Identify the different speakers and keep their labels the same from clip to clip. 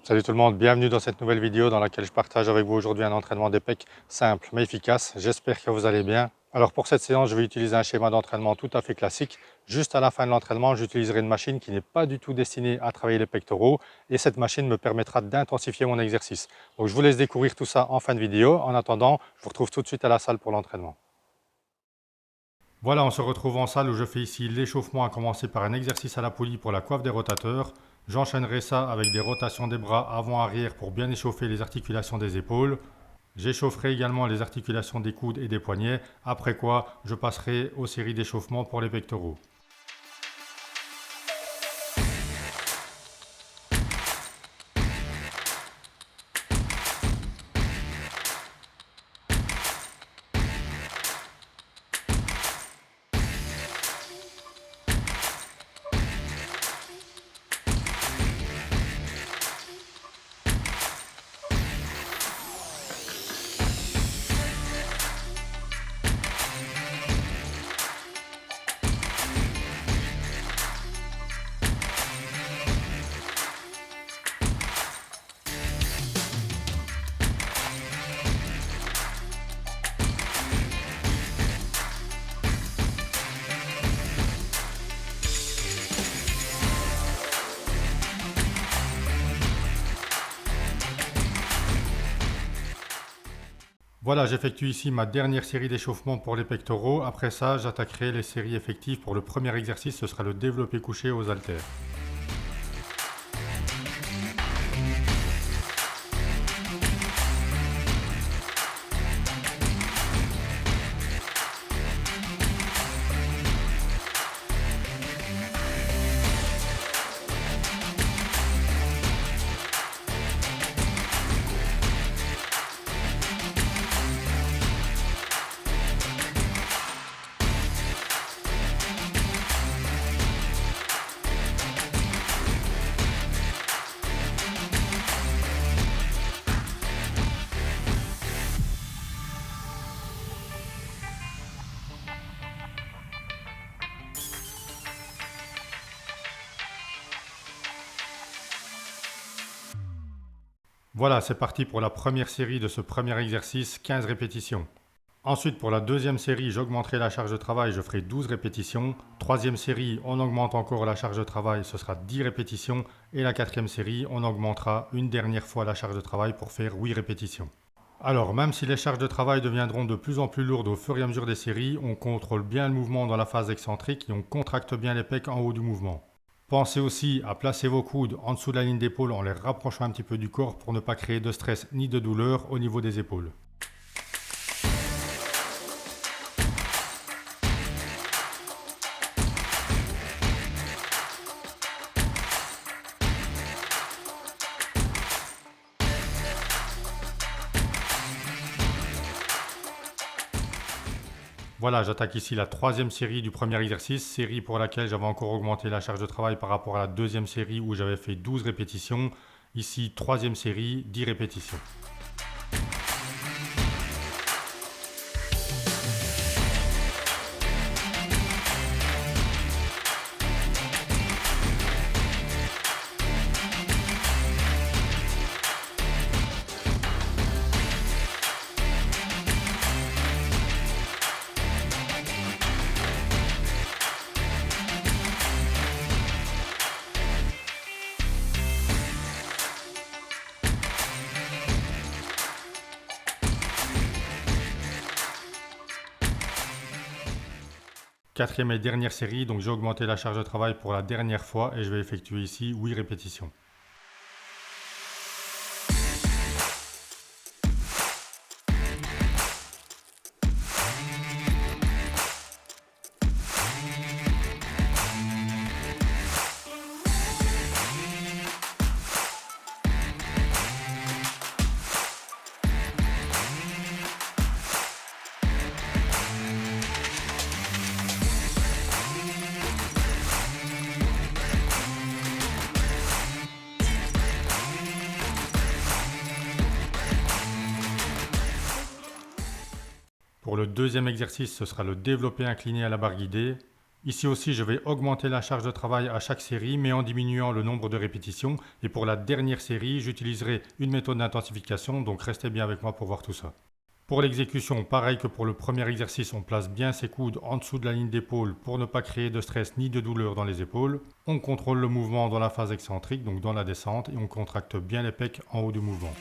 Speaker 1: Salut tout le monde, bienvenue dans cette nouvelle vidéo dans laquelle je partage avec vous aujourd'hui un entraînement des pecs simple mais efficace. J'espère que vous allez bien. Alors pour cette séance, je vais utiliser un schéma d'entraînement tout à fait classique. Juste à la fin de l'entraînement, j'utiliserai une machine qui n'est pas du tout destinée à travailler les pectoraux et cette machine me permettra d'intensifier mon exercice. Donc je vous laisse découvrir tout ça en fin de vidéo. En attendant, je vous retrouve tout de suite à la salle pour l'entraînement. Voilà, on se retrouve en salle où je fais ici l'échauffement à commencer par un exercice à la poulie pour la coiffe des rotateurs. J'enchaînerai ça avec des rotations des bras avant-arrière pour bien échauffer les articulations des épaules. J'échaufferai également les articulations des coudes et des poignets, après quoi je passerai aux séries d'échauffement pour les pectoraux. Voilà, j'effectue ici ma dernière série d'échauffement pour les pectoraux. Après ça, j'attaquerai les séries effectives pour le premier exercice, ce sera le développé couché aux haltères. Voilà, c'est parti pour la première série de ce premier exercice, 15 répétitions. Ensuite, pour la deuxième série, j'augmenterai la charge de travail, je ferai 12 répétitions. Troisième série, on augmente encore la charge de travail, ce sera 10 répétitions. Et la quatrième série, on augmentera une dernière fois la charge de travail pour faire 8 répétitions. Alors, même si les charges de travail deviendront de plus en plus lourdes au fur et à mesure des séries, on contrôle bien le mouvement dans la phase excentrique et on contracte bien les pecs en haut du mouvement. Pensez aussi à placer vos coudes en dessous de la ligne d'épaule en les rapprochant un petit peu du corps pour ne pas créer de stress ni de douleur au niveau des épaules. Voilà, j'attaque ici la troisième série du premier exercice, série pour laquelle j'avais encore augmenté la charge de travail par rapport à la deuxième série où j'avais fait 12 répétitions. Ici, troisième série, 10 répétitions. Quatrième et dernière série, donc j'ai augmenté la charge de travail pour la dernière fois et je vais effectuer ici 8 répétitions. Pour le deuxième exercice, ce sera le développé incliné à la barre guidée. Ici aussi, je vais augmenter la charge de travail à chaque série, mais en diminuant le nombre de répétitions. Et pour la dernière série, j'utiliserai une méthode d'intensification, donc restez bien avec moi pour voir tout ça. Pour l'exécution, pareil que pour le premier exercice, on place bien ses coudes en dessous de la ligne d'épaule pour ne pas créer de stress ni de douleur dans les épaules. On contrôle le mouvement dans la phase excentrique, donc dans la descente, et on contracte bien les pecs en haut du mouvement.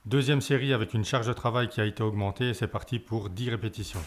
Speaker 1: Deuxième série avec une charge de travail qui a été augmentée et c'est parti pour 10 répétitions.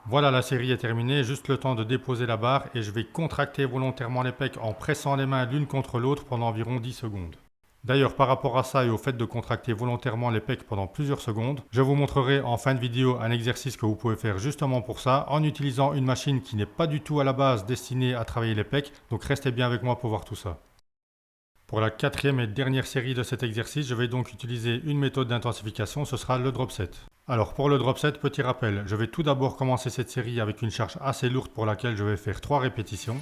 Speaker 1: Voilà, la série est terminée, juste le temps de déposer la barre et je vais contracter volontairement les pecs en pressant les mains l'une contre l'autre pendant environ 10 secondes. D'ailleurs, par rapport à ça et au fait de contracter volontairement les pecs pendant plusieurs secondes, je vous montrerai en fin de vidéo un exercice que vous pouvez faire justement pour ça en utilisant une machine qui n'est pas du tout à la base destinée à travailler les pecs, donc restez bien avec moi pour voir tout ça. Pour la quatrième et dernière série de cet exercice, je vais donc utiliser une méthode d'intensification, ce sera le drop set. Alors pour le drop set, petit rappel, je vais tout d'abord commencer cette série avec une charge assez lourde pour laquelle je vais faire 3 répétitions.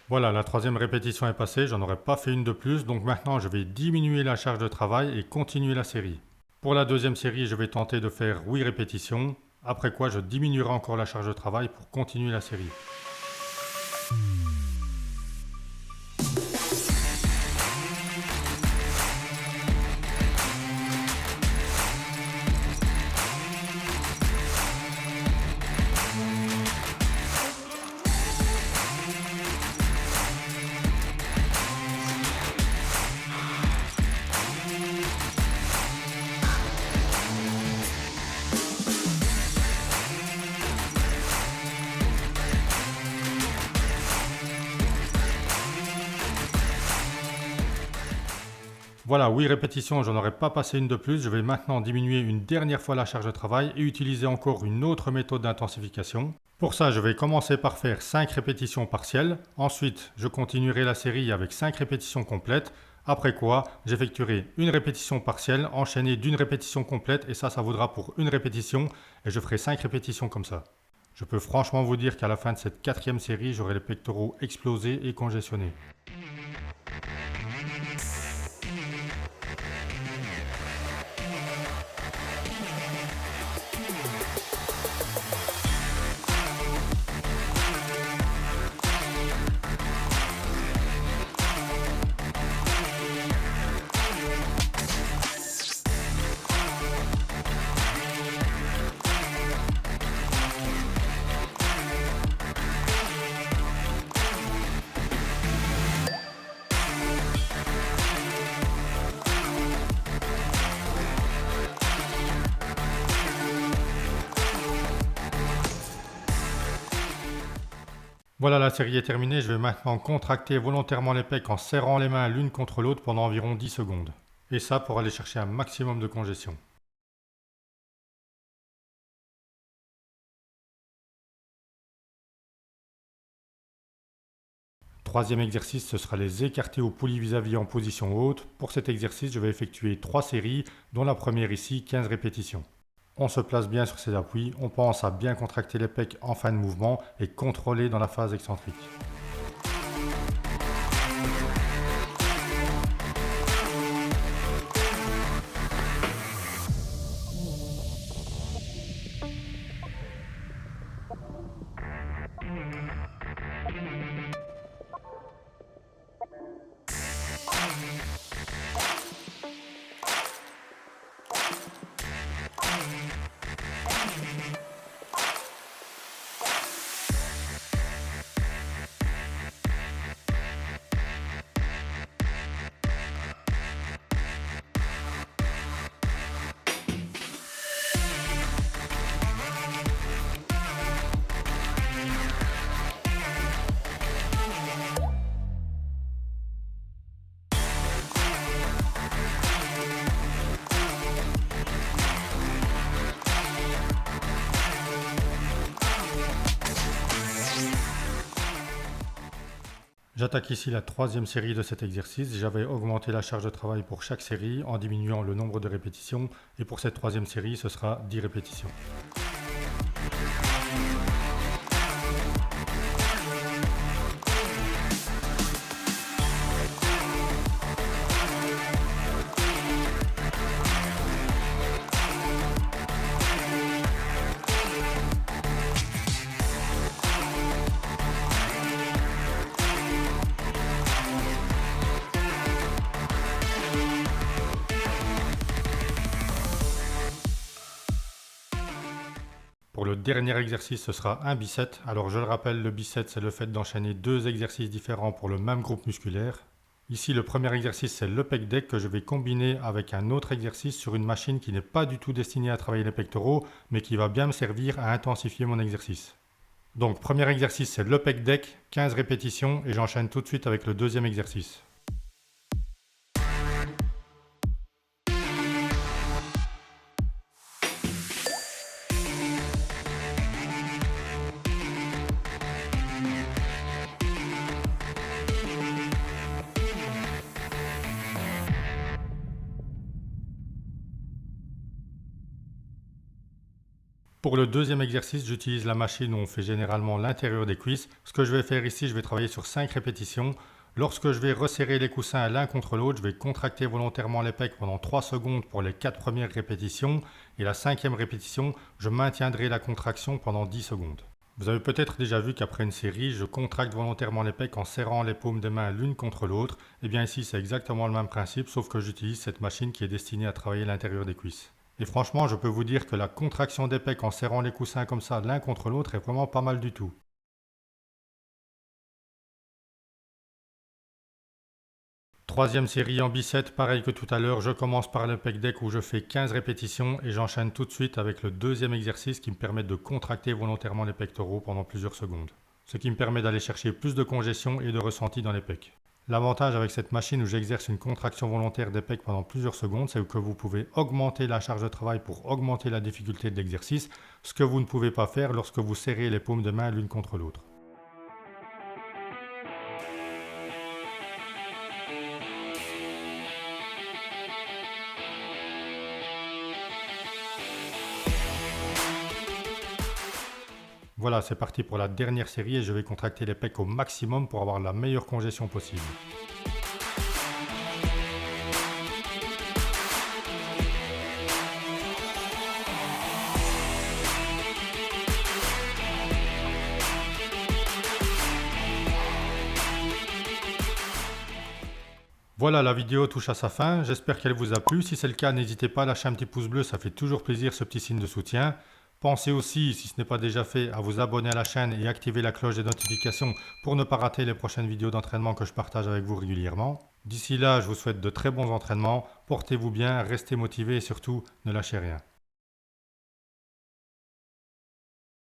Speaker 1: Voilà, la troisième répétition est passée, j'en aurais pas fait une de plus, donc maintenant je vais diminuer la charge de travail et continuer la série. Pour la deuxième série, je vais tenter de faire 8 répétitions, après quoi je diminuerai encore la charge de travail pour continuer la série. Voilà, 8 répétitions, j'en aurais pas passé une de plus. Je vais maintenant diminuer une dernière fois la charge de travail et utiliser encore une autre méthode d'intensification. Pour ça, je vais commencer par faire 5 répétitions partielles. Ensuite, je continuerai la série avec 5 répétitions complètes. Après quoi, j'effectuerai une répétition partielle enchaînée d'une répétition complète et ça vaudra pour une répétition et je ferai 5 répétitions comme ça. Je peux franchement vous dire qu'à la fin de cette quatrième série, j'aurai les pectoraux explosés et congestionnés. Voilà, la série est terminée, je vais maintenant contracter volontairement les pecs en serrant les mains l'une contre l'autre pendant environ 10 secondes. Et ça pour aller chercher un maximum de congestion. Troisième exercice, ce sera les écartés au poulie vis-à-vis en position haute. Pour cet exercice, je vais effectuer 3 séries, dont la première ici, 15 répétitions. On se place bien sur ses appuis, on pense à bien contracter les pecs en fin de mouvement et contrôler dans la phase excentrique. J'attaque ici la troisième série de cet exercice. J'avais augmenté la charge de travail pour chaque série en diminuant le nombre de répétitions. Et pour cette troisième série, ce sera 10 répétitions. Pour le dernier exercice, ce sera un bicep. Alors je le rappelle, le bicep, c'est le fait d'enchaîner deux exercices différents pour le même groupe musculaire. Ici, le premier exercice, c'est le pec deck que je vais combiner avec un autre exercice sur une machine qui n'est pas du tout destinée à travailler les pectoraux, mais qui va bien me servir à intensifier mon exercice. Donc, premier exercice, c'est le pec deck, 15 répétitions, et j'enchaîne tout de suite avec le deuxième exercice. Pour le deuxième exercice, j'utilise la machine où on fait généralement l'intérieur des cuisses. Ce que je vais faire ici, je vais travailler sur 5 répétitions. Lorsque je vais resserrer les coussins l'un contre l'autre, je vais contracter volontairement les pecs pendant 3 secondes pour les 4 premières répétitions. Et la 5e répétition, je maintiendrai la contraction pendant 10 secondes. Vous avez peut-être déjà vu qu'après une série, je contracte volontairement les pecs en serrant les paumes des mains l'une contre l'autre. Et bien ici, c'est exactement le même principe, sauf que j'utilise cette machine qui est destinée à travailler l'intérieur des cuisses. Et franchement, je peux vous dire que la contraction des pecs en serrant les coussins comme ça l'un contre l'autre est vraiment pas mal du tout. Troisième série en bicep, pareil que tout à l'heure, je commence par le pec deck où je fais 15 répétitions et j'enchaîne tout de suite avec le deuxième exercice qui me permet de contracter volontairement les pectoraux pendant plusieurs secondes. Ce qui me permet d'aller chercher plus de congestion et de ressenti dans les pecs. L'avantage avec cette machine où j'exerce une contraction volontaire des pecs pendant plusieurs secondes, c'est que vous pouvez augmenter la charge de travail pour augmenter la difficulté de l'exercice, ce que vous ne pouvez pas faire lorsque vous serrez les paumes de main l'une contre l'autre. Voilà, c'est parti pour la dernière série et je vais contracter les pecs au maximum pour avoir la meilleure congestion possible. Voilà, la vidéo touche à sa fin, j'espère qu'elle vous a plu. Si c'est le cas, n'hésitez pas à lâcher un petit pouce bleu, ça fait toujours plaisir ce petit signe de soutien. Pensez aussi, si ce n'est pas déjà fait, à vous abonner à la chaîne et activer la cloche des notifications pour ne pas rater les prochaines vidéos d'entraînement que je partage avec vous régulièrement. D'ici là, je vous souhaite de très bons entraînements, portez-vous bien, restez motivés et surtout, ne lâchez rien.